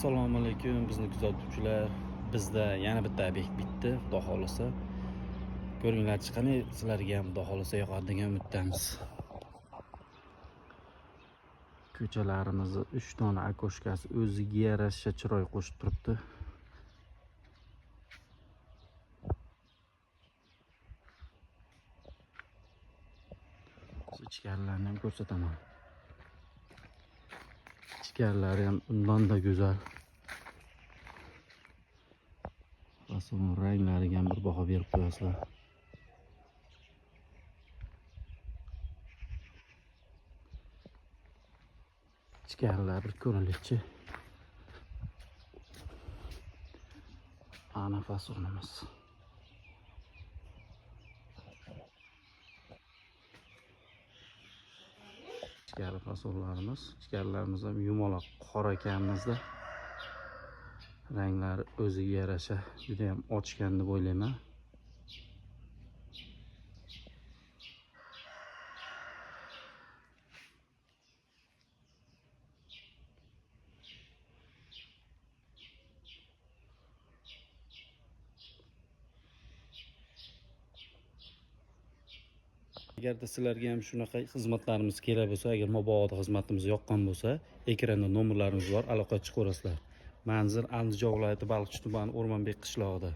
Assalomu alaykum bizni kuzatuvchilar. Bizda yana bitta obyekt bitdi, xudo xolisa. Ko'ringlar chiqani, sizlarga ham xudo xolisa yoqadi degan umiddamiz. Ko'chalarimizni 3 dona akoshkasi o'ziga yarasha chiroy qo'shib turibdi. Ichkarilarni ham ko'rsataman. Ichkarilari ham undan-da go'zal. Asl ranglariga ham bir baho berib qo'yasizlar. Ichkarilar bir ko'rilikchi. Ana fasonimiz. Ichkari fasonlarimiz. Ichkarilarimiz ham yumaloq qora ekanimizda. Ranglari o'ziga yarasha juda ham ochgan deb o'ylayman. Agarda sizlarga ham shunaqa xizmatlarimiz kerak bo'lsa, agar mabodo xizmatimiz yoqqan bo'lsa, ekranda nomerlarimiz bor, aloqa chiqaverasizlar. Manzil Andijon viloyati Baliqchi tumani O'rmonbek qishlog'ida.